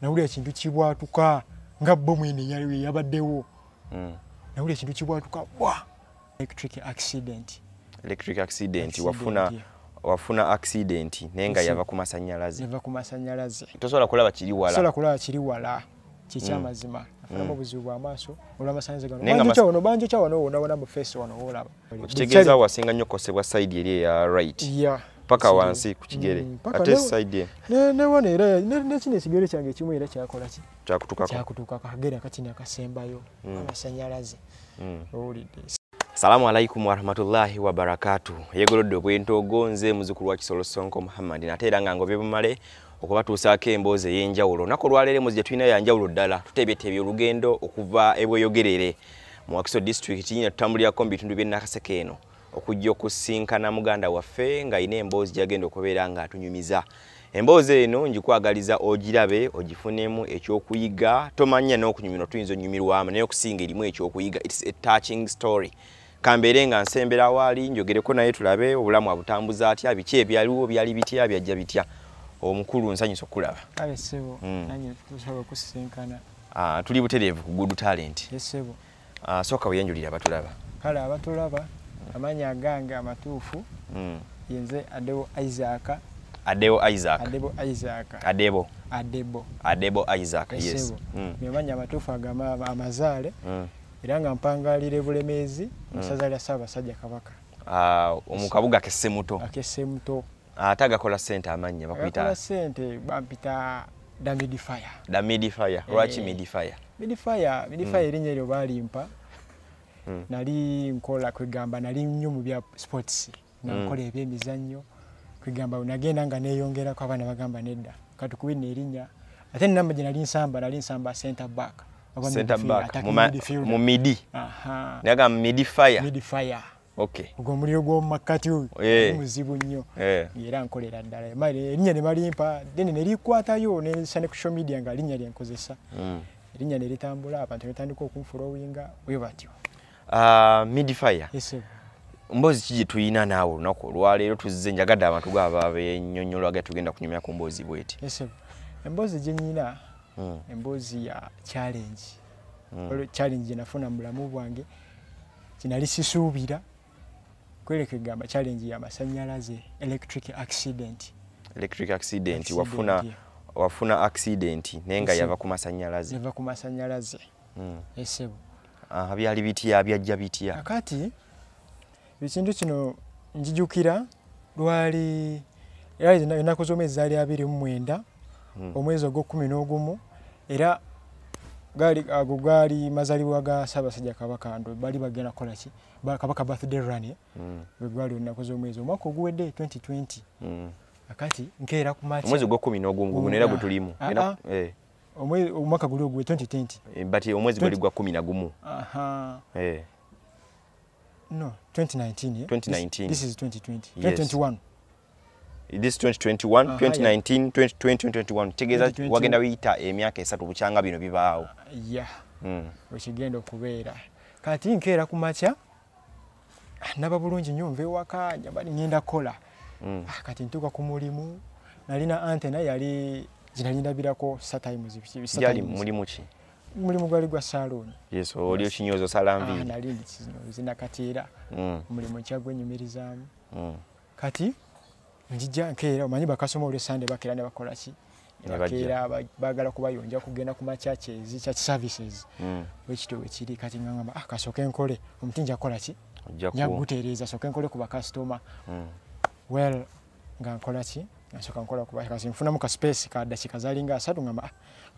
nawulira ekintu kibwatuka nga bo mwene yabaddewo nawulira ekintu kibwatuka electric accident wafuna accident nenga yava ku masanyalaze tosobola kulaba kiri wala kikyamazima afuna obuzibu bw'amaaso olw'amasannyalaze gano banjo kya wano wona mu face wano olaba kitegeeza wasinga nnyo kosebwa side eri ya right paka wansi ku kigere ate side ne wano era ne kino ekigere kyange ekimu era kyakola ki kyakutuka akagere akatini akasembayo amasannyalaze owulidde. Salamu alaikum warahmatullahi wabarakatuh. Yegolodde obwentoogo nze muzukulu wa Kisolo Sonko Muhammad nateera nga ngobye bumale okubatuusaako emboozi ey'enjawulo. Nako lwaleero emboozi gye tulina ya njawulo ddala tuteebyetebye olugendo okuva Bweyogerere mu Wakiso district nyina tutambulirako mu bitundu by'e Nakaseke eno okujja okusinkana muganda waffe ng'ayina emboozi gy'agenda okubeera ng'atunyumiza. Emboozi eno njikwagaliza ogirabe ogifunemu ekyokuyiga tomanya n'okunyumirwa tuyinza onyumirwamu naye okusinga erimu ekyokuyiga. It's a touching story. Kambeere nga nsembera wali njogereko naye tulabe obulamu abutambuza atya biki ebyaliwo byali bitya byajja bitya. Omukulu nsanyusa okulaba. Kale sebo nanye tusaba okusinkana. Tuli butereevu ku Good Talent. Yes sebo. Soka weyanjulira abatulaba. Kale abatulaba amanya agange amatuufu yenze Adebo Isaac. Adebo Isaac, yes. Memanya amatuufu agama amazaale. Era nga mpangalire bulemeezi musaza lya Ssaabasajja Kabaka. Omukabuga akessemuto. Ate agakola ssente amanya bakuyita. Agakola ssente bampita Midfire. Lwaki Midfire? Midfire erinnya eryo baalimpa. Nali nkola kwegamba nali nnyo mu bya sports. Nkola ebyemizannyo. Kwegamba unagenda nga neeyongerako abaana bagamba nedda. Kati kubina erinnya. Ate namba gye nali nsamba center back. Mu midi. Naga Midfire. Okay. Ugo muliro gwo makati muzibu nnyo. Era nkolera ddala. Mali erinnya ne balimpa then ne likwatayo ne sane ku social media nga linnya lyenkozesa. Erinnya ne litambula abantu ne tandika okunfollowinga bwe batyo. Midfire. Yes. Mboozi kiji tuyina naawe olunaku olwaleero tuzze njagadde abantu gaba abennyonnyola aga tugenda kunyumya ku mboozi bweti. Yes. Emboozi gye nnyina emboozi ya challenge. Challenge gye nafuna mu bulamu bwange kinali sisuubira kwelekegamba challenge ya masannyalaze electric accident wafuna accident nenga yava ku masannyalaze. Yes. Byali bitya byajja bitya akati ekintu kino njijukira lwali era ennaku z'omwezi zaali 29 omwezi ogw'11 era gaali mazalibwa ga Ssaabasajja Kabaka ndo bali bagenda kola ki Kabaka birthday run gwali ennaku z'omwezi omwaka oguwedde 2020 akati nkeera ku match omwezi ogw'11 nera gwe tulimu omwaka guli ogwe 2020 but omwezi guli gwa 11 No, 2019. 2019. This is 2020. Yes. 2021. This is 2021, 2019, 2021. Tegeza wagenda biyita emyaka 3 bukyanga bino bibaawo. Yeah. Okigenda okubeera. Kati nkeera ku makya naba bulungi nnyo nve waka bali ngenda kola. Kati ntuka ku mulimu nalina antena yali ginalindabirako satimes biki. Yali mulimu ki? Mulimu gwali gwa salon. Yes, oli okinyozo salambi. Nalindi kino zinakatira. Mulimu kyagwe nyumirizaamu. Kati njija nkeera omanyi bakasoma ole Sunday bakera ne bakola ki? Bakera bagala kubayonja kugenda ku churches, church services. Wekito wekiri kati ngamba kasoke nkole omutinja akola ki? Nyagutereeza soke nkole ku bakastoma. Well nga nkola ki? Nasoka nkola ku bakasi nfuna mu ka space ka dakika zalinga 3 ngamba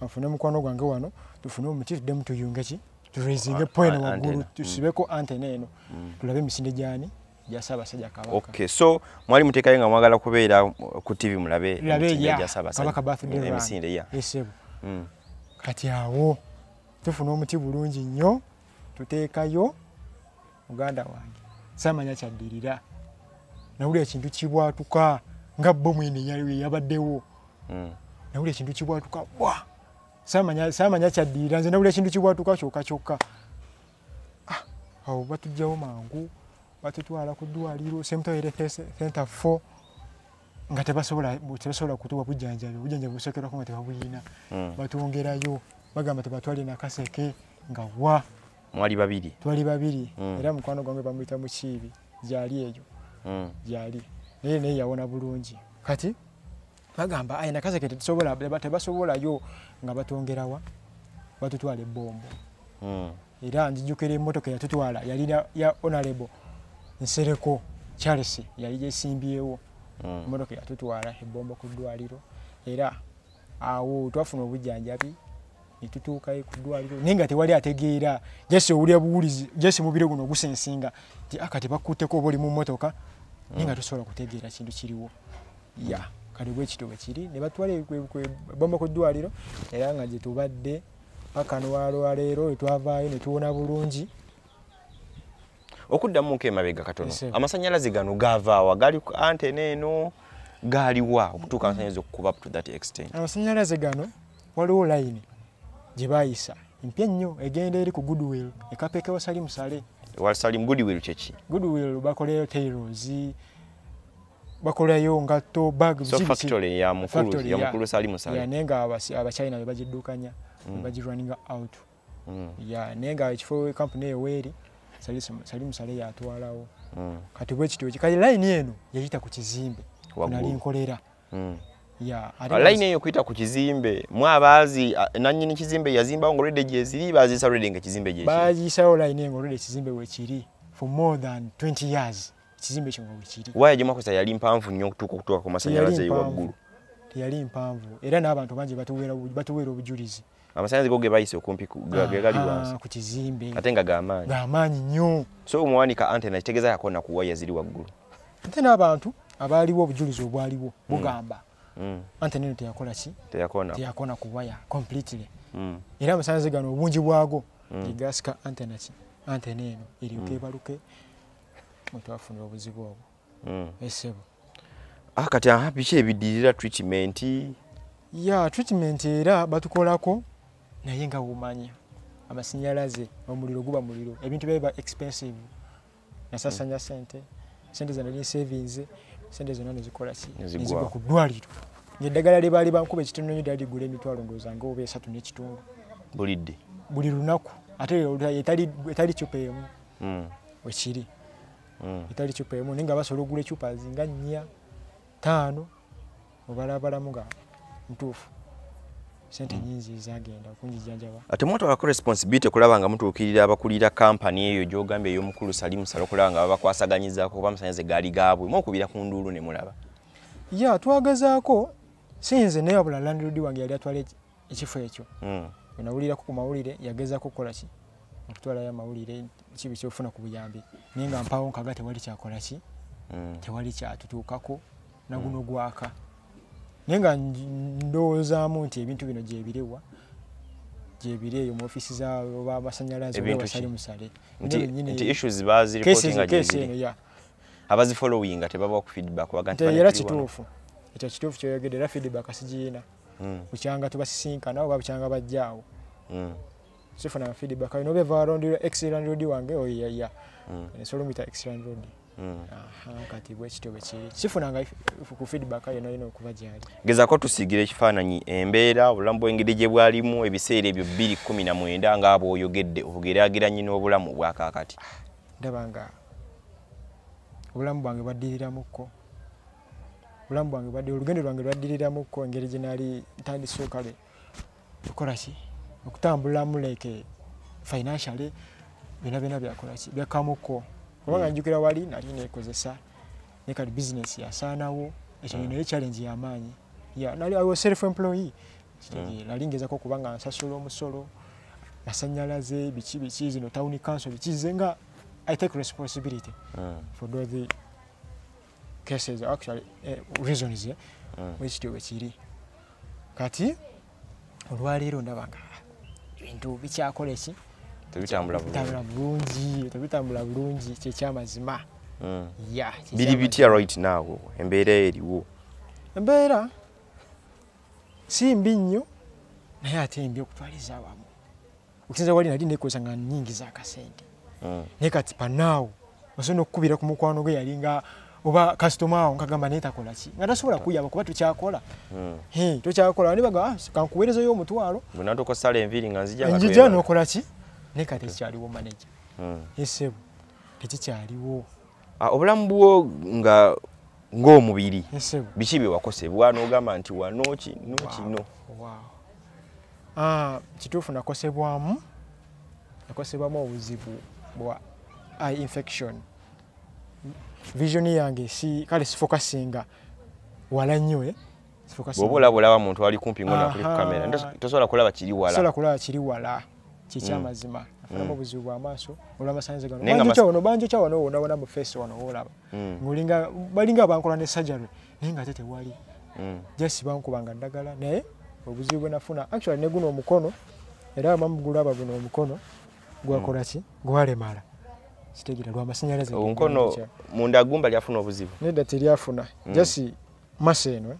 nfuna mukwano gwange wano tufune omuti tudde mutuyunge ki? Turaising point waggulu tusibeko antena eno tulabe emisinde gyani gya Ssaabasajja Kabaka. Okay, so mwali mutekayo nga mwagala kubeera ku TV mulabe emisinde gya Ssaabasajja Kabaka emisinde ya. Esebo. Kati awo tufuna omuti bulungi nnyo tuteekayo muganda wange samanya kyaddirira nawulira ekintu kibwatuka nga bo mwene yabaddewo nawulira ekintu kibwatuka samanya kyaddirira nze nawulira ekintu kibwatuka kyokka awo batujjawo mangu batutwala ku ddwaliro Center 4 nga tebasobola kutuwa bujjanjabi busokerwako nga tebabuyina batwongerayo bagamba tebatwale nakaseke nga wa mwali babiri twali babiri era mukwano gwange bamuyita Mukiibi gyali eyo gyali naye yawona bulungi kati bagamba ayina kaseke tebasobolayo nga batwongerawa batutwala ebbombo era njijukira emmotoka yatutwala yali ya Honorable Nsereko Charles yali yesimbyewo emmotoka yatutwala ebbombo ku ddwaliro era awo twafuna obujjanjabi nitutuuka ku ddwaliro naye nga tewali ategeera jesi owulira buwulizi jesi mubire guno gusensinga nti akati bakutteko oba oli mu mmotoka naye nga tosobola kutegeera kintu kiriwo kale bwekito bwe kiri ne batwala ebbombo ku ddwaliro era nga gye tubadde paka nolwaleero etwavaayo ne tuwona bulungi. Okuddamu emabega katono amasannyalaze gano gaavaawa gali ku antene eno gaaliwa okutuuka amasannyalaze okukuba up to that extent? Amasannyalaze gano waliwo line gye baayisa empya nnyo egenda eri ku Goodwill ekapekewa Salim Sale. Salim Goodwill kyeki? Goodwill bakolayo tailors bakolayo ngatto bag factory ya mukulu Salim Sale nenga abachina be bagiddukanya bagirunninga out nenga ekifo company eyo weeri Salim Sale yatwalawo kati bwekityo kikali line eno yayita ku kizimbe nali nkolera line eyo kuyita ku kizimbe mwabazi nannyini kizimbe yazimbawo ngolwedde gyeziri bazisa lwedde nga kizimbe gyekiri bazisawo line ngolwedde kizimbe wekiri for more than 20 years kizimbe kino wekiri waya gye mwakosa yali mpanvu nnyo okutuuka ku masannyalaze waggulu teyali mpanvu era n'abantu bangi batuweera obujulizi amasannyalaze go ge bayise okumpi gali wansi ku kizimbe ate nga g'amaanyi nnyo so omuwanika antena kitegeeza yakona ku waya ziri waggulu ate n'abantu abaaliwo obujulizi obwaliwo bugamba antena eno teyakona ku waya completely era amasannyalaze gano obungi bwago gegasika antena eno eryoke ebaluke mutwafunira obuzibu obwo esebo kati biki ebiddirira treatment treatment era batukolako naye nga wumanya amasannyalaze omuliro guba muliro ebintu byaba expensive nasasanya sente zanali savings sente zonna nezikola ki nezigwa ku ddwaliro ng'eddagala lye baali bankuba ekitono nnyo ddala ligula emitwalo ndowooza nga oba 3.5 buli lunaku ate etali cupa emu wekiri etali cupa emu naye nga basobola okugula ecupa zinga 4 5 obalabalamu nga ntuufu sente nyingi zagenda okunjijjanjaba ate mwatwalako responsibility kulaba nga mutuukirira abakulira kampani eyo gy'ogamba ey'omukulu Salim Sale okulaba nga babakwasaganyizaako kuba amasannyalaze gaali gaabwe mwokubira ku nduulu ne mulaba twagazaako sinze naye wabula landlord wange yali atwala ekifo ekyo nawulirako ku mawulire yagezaako okukola ki okutwalayo amawulire kibi kyofuna ku buyambi naye nga mpaawo nkaga tewali kyakola ki tewali kyatutuukako naguno gwaka naye nga ndowoozaamu nti ebintu bino gyebiri eyo mu ofiisi zaabo bamasannyalaze oba Salim Sale nti issues baziripotinga gyeziri abazifollowinga tebabawa ku feedback era kituufu ekyo kituufu kyoyogedde era feedback sigiyina bukyanga tubasisinkana oba bukyanga bajjaawo sifuna feedback ayo nobeva warondera excellent road wange oyaya ensolo mita excellent road kati bwekityo bwekiri sifunanga ku feedback ayo nayo okuva gyali gezaako tusiigire ekifaananyi embeera obulamu bw'engeri gye bwalimu ebiseera ebyo 2019 ng'abo oyogedde obugeraageranye n'obulamu bwa kaakati ndaba nga obulamu bwange bwaddirirramukko olugendo lwange lwaddirirramukko engeri gye nali ntandise kale okukola ki okutambulamu like financially byonna byakola ki byakamukko kubanga njukira wali nali nekozesa ne kali business yasaanawo ekyo naye challenge y'amaanyi nali I was self employee nali ngezako kubanga nsasula omusolo masannyalaze biki zino town council bikize nga I take responsibility for the cases actually reasons wekityo wekiri kati olwaleero ndabanga bintu bikyakola eki tebitambula bulungi kyekyamazima biri bitya right now embeera eriwo embeera si mbi nnyo naye ate mbi okutwaliza awamu okusinza wali nali nekozesa nga nyingi z'akasente naye kati panaawo osobola okukubira ku mukwano gwe yali nga oba customer nkagamba neta kola ki nga tasobola kuyaba kuba tukyakola tukyakola ne baga kankuweereza yo omutwalo bonna tokosala enviri nga nzija n'okola ki ne kati tekyaliwo manager esebo tekikyaliwo obulamu bwo nga ng'omubiri biki bye wakosebwa n'ogamba nti wano kino kituufu nakosebwamu obuzibu bwa eye infection vision yange si kale sifokasinga wala nnyo bw'olaba muntu ali kumpi ng'ona kuli ku kamera tosobola kulaba kiri wala kikyamazima afunamu obuzibu bw'amaaso olw'amasannyalaze gano banjo kya wano wona mu face wano woolaba balinga bankola ne surgery naye nga ate tewali just bankubanga ddagala naye obuzibu bwe nafuna actually ne guno omukono era amamugulaba guno omukono gwakola ki gwalemala kitegeera lw'amasannyalaze omukono munda gumba lyafuna obuzibu nedda teryafuna just maseno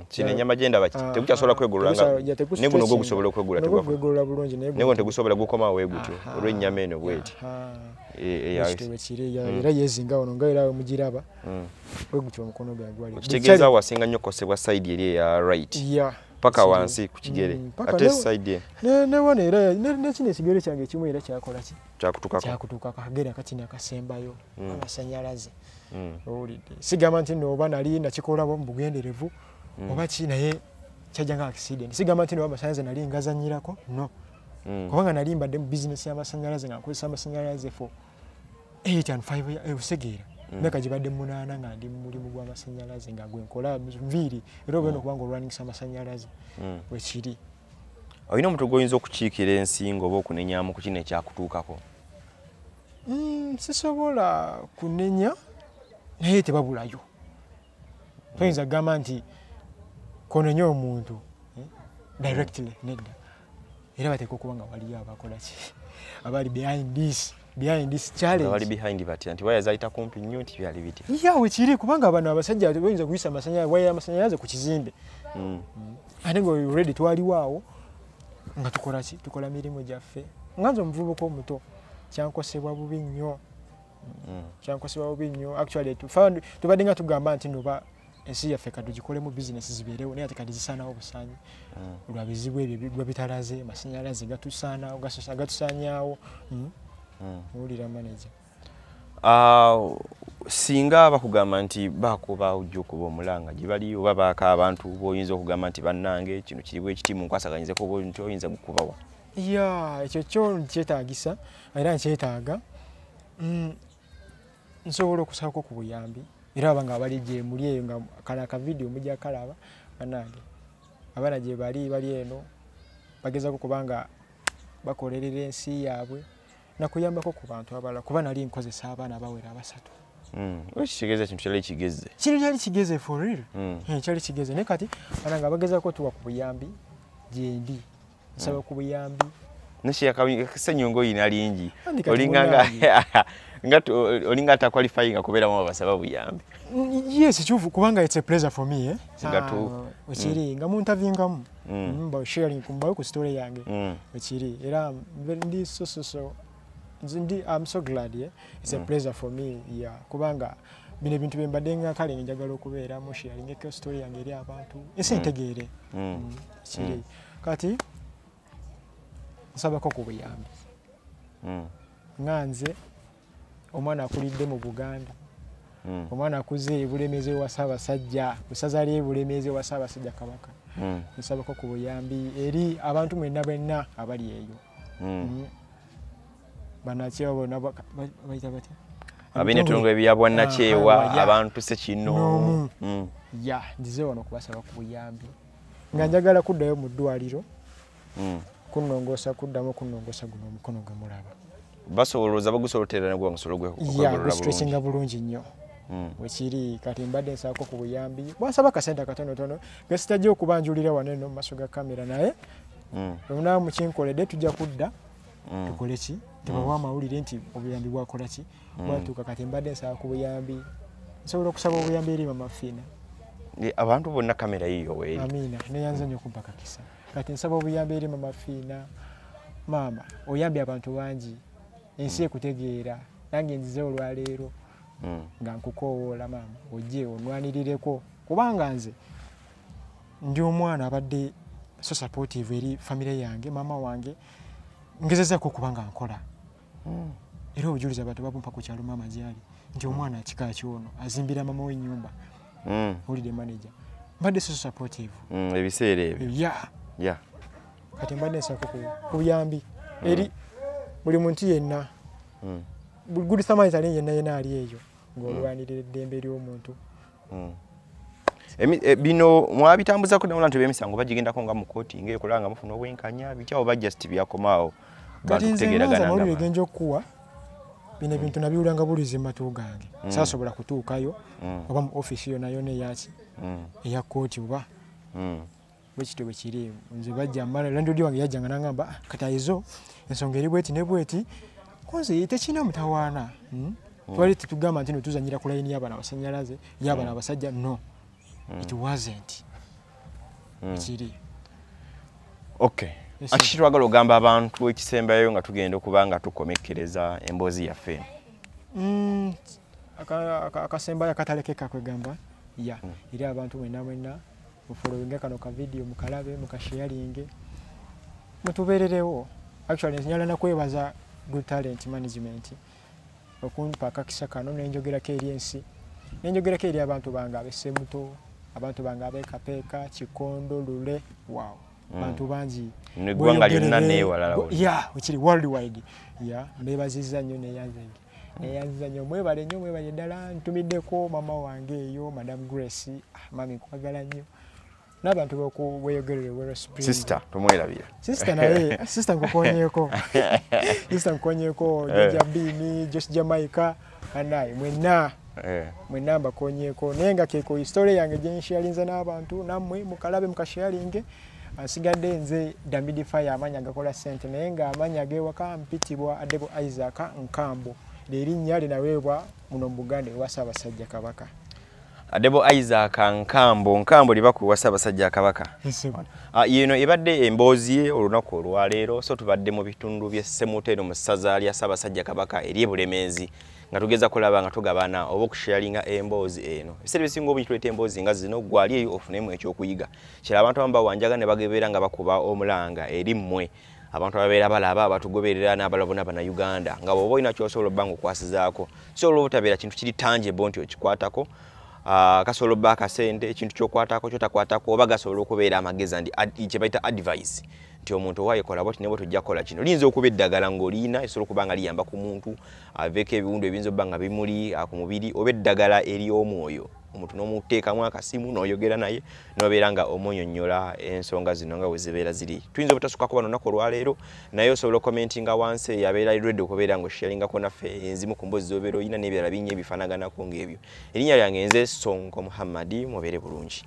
kino ennyama gyendaba kiti tegukyasobola kwegololanga naye guno gwo gusobola okwegolola bulungi naye guno tegusobola gukomawo we gutyo olw'ennyama eno bweti era yezinga wano nga era mugiraba we gutyo omukono gwe gwali kitegeeza wasinga nnyo kosebwa sayidi eri eya right paka wansi ku kigere ate sayidi ne wano era nekino ekigere kyange ekimu era kyakola ki kyakutuuka akagere akatini akasembayo amasannyalaze owulidde sigamba nti nooba nali nakikola mu bugenderevu oba ki naye kyajja nga accident sigamba nti nooba amasannyalaze nali ngazanyirako no kubanga nali mbadde mu bizinesi y'amasannyalaze nga nkozesa amasannyalaze for 8 and 5 osegeera emyaka gibadde 8 nga ndi mu mulimu gw'amasannyalaze nga gwe nkola nviiri era obeera okubanga olwaningisa amasannyalaze wekiri olina omuntu gw'oyinza okukiikira ensingo oba okunenyamu ku kino ekyakutuukako sisobola kunenya naye tebabulayo toyinza kugamba nti konenya omuntu directly nedda era bateeka okuba nga waliyo abakola ki abali behind this challenge abali behind batya nti waya zayita kumpi nnyo nti byali bitya yawe kiri kubanga bano abasajja bayinza kuyisa waya amasannyalaze ku kizimbe ate nga already twaliwaawo nga tukola ki tukola mirimu gyaffe nganze omuvubuka omuto kyankosebwa bubi nnyo actually tubadde nga tugamba nti noba ensi yaffe kati tugikolemu bizinesi zibeerewo naye ate kati zisaanawo obusaanyi lwa bizibu ebyo gwe bitalaze amasannyalaze gatusaanyaawo owulira manager singa bakugamba nti bakuba ojja okuba omulanga gye bali oba baaka abantu b'oyinza okugamba nti bannange kino kiriwo ekiti munkwasaganyizeko oba nti oyinza gukubawa ekyo kyo nkyetaagisa era nkyetaaga nsobola okusako ku buyambi era abanga abali gye muli eyo nga kano akavidiyo mujja kalaba bannange abaana gye bali eno bagezako kubanga bakolerera ensi yaabwe nakuyambako ku bantu abalala kuba nali nkozesa abaana bawera abasatu kitegeeza kintu kyali kigeze kino kyali kigeze for real kyali kigeze naye kati bana nga bagezako tuwa ku buyambi gyendi nsaba ku buyambi nessenyongo yina lingi olinga atakwalifyinga kubeeramu abasaba buyambi yes kyufu kubanga it's a pleasure for me wekiri nga muntavingamu sharing kumbawe ku story yange wekiri era ndi so I'm so glad it's a pleasure for me kubanga bino ebintu bye mbadde nga kale njagala okubeeramu sharing eko story yange eri abantu ese ntegeere kiri kati nsabako ku buyambi nganze omwana akulidde mu Buganda omwana akuze ebulemeze wa Ssaabasajja busaza lye ebulemeze wa Ssaabasajja Kabaka nsabako ku buyambi eri abantu mwenna abali eyo banakyewa bayita batya ab'enetungo ebyabwa nakyewa abantu sekino nzize wano kubasaba ku buyambi nga njagala kuddayo mu ddwaliro kuddamu kunnongoosa guno omukono gwe mulaba basolooza bagusolotera nagwa musolo gwe bulungi nnyo wekiri kati mbadde nsaako ku buyambi bwasaba akasente akatonotono gasitajja okubanjulira wano eno mu maaso ga kamera naye olunaba mukinkoledde tujja kudda tukole ki tebawa amawulire nti obuyambi bwakola ki bwatuuka kati mbadde nsaba ku buyambi nsobola okusaba obuyambi eri mamafiina abantu bonna kamera yiyo weeri amiina neyanza nnyo okubba kakisa kati nsaba obuyambi eri mamafiina maama oyambye abantu bangi ensi ekutegeera nange nzize olwaleero nga nkukoola maama ojje onwanirireko kubanga nze ndi omwana abadde so supportive eri family yange maama wange ngezezaako kubanga nkola era obujuliza abantu babumpa ku kyalo maama gyali nti omwana kika kyono azimbira mama w'ennyumba holiday manager mbadde so supportive ebiseera ebyo kati mbadde nsako ku buyambi eri buli muntu yenna good Samaritan yenna ali eyo ng'olwanirira eddembe ly'omuntu. Bino mwabitambuzako ne olantu by'emisango bagigendako nga mu kooti ng'ekola nga mufuna obwenkanya bityawo ba just byakomaawo bantu kutegeeragana amawulire genja okuwa bino ebintu nabiwulanga bulizi mu matu gange saasobola kutuukayo oba mu office yonna yonna eyaki eya kooti oba bwekityo bwe kiri nze bajja mala landlord wange yajjanga n'angamba kati ayizo ensonga eri bweti ne bweti konze tekina mutawaana twali tetugamba nti tuzanyira ku layini y'abaana abasanyalaze y'abaana abasajja no it wasn't kiri okay akiki twagala ogamba abantu ekisembayo nga tugenda okubanga tukomekkereza emboozi yaffe akasembayo akatalekeka kwegamba eri abantu mwenna mufolowinga kano ka video mukalabe mukasharinge mutubererewo actually nyala na kwebaza Good Talent Management okumpa akakisa kano nenjogerako eri ensi nenjogerako eri abantu bange abesemuto abantu bange abekapeka Kikondo Lule wow abantu bangi negwanga lyonna newalala ukiri worldwide mbebaziza nnyo neyanze nnyo mwebale ddala ntumiddeko mama wange eyo Madam Grace mami nkwagala nnyo n'abantu bokuweyogerere wero spring sister tomwerabira sister naye sister nkukonyeko Jabini Josh Jamaica anayi mwenna mbakonyeko naye nga keko history yange gyenshyalinza n'abantu nammwe mukalabe mukasharinge asigadde nze Damidi Fire amanya gakola sente naye nga amanya gewaka mpitibwa Adebo Isaac Nkambo lerinnya linaweebwa muno mu Buganda ewa Ssaabasajja Kabaka. Adebo Isaac Nkambo libaku wa Ssaabasajja Kabaka. Yeno ebadde emboozi ye olunaku olwaleero so tubadde mu bitundu by'Essemutero mu ssaza lya Ssaabasajja Kabaka eri Bulemeezi nga tugeza kulaba nga tugabana oba okusharinga emboozi eno. Ebiseera ebisinga obungi tuleeta emboozi nga zino gwali eyo ofunemu ekyokuyiga. Kira abantu abamba wanjaga ne bagebeera nga bakuba omulanga eri mmwe abantu ababeera balaba abatugoberera n'abalabona bana Uganda nga bw'oba olina ky'osobola obba ng'okwasizaako so olw'obutabeera kintu kiri tangible nti okikwatako kasobola obba akasente ekintu ky'okwatako kyotakwatako oba gasobola okubeera amagezi kye bayita advice nti omuntu owayekola bwati ne bwe tujja kukola kino liyinza okuba eddagala ng'oliina esobola okuba nga liyamba ku muntu aveeko ebiwundu ebiyinza obba nga bimuli ku mubiri oba eddagala ery'omwoyo omuntu n'omuteekamu akasimu n'oyogera naye n'obeera nga omunnyonnyola ensonga zino nga bwe zibeera ziri. Tuyinza obutasukako bano olunaku olwaleero naye osobola commentinga wansi yabeera ready okubeera ng'osharingako naffe enzimu ku mboozi z'obeera oyina n'ebirala bingi ebifaanaganako ng'ebyo. Erinnya lyange nze Sonko Muhammad mubeere bulungi.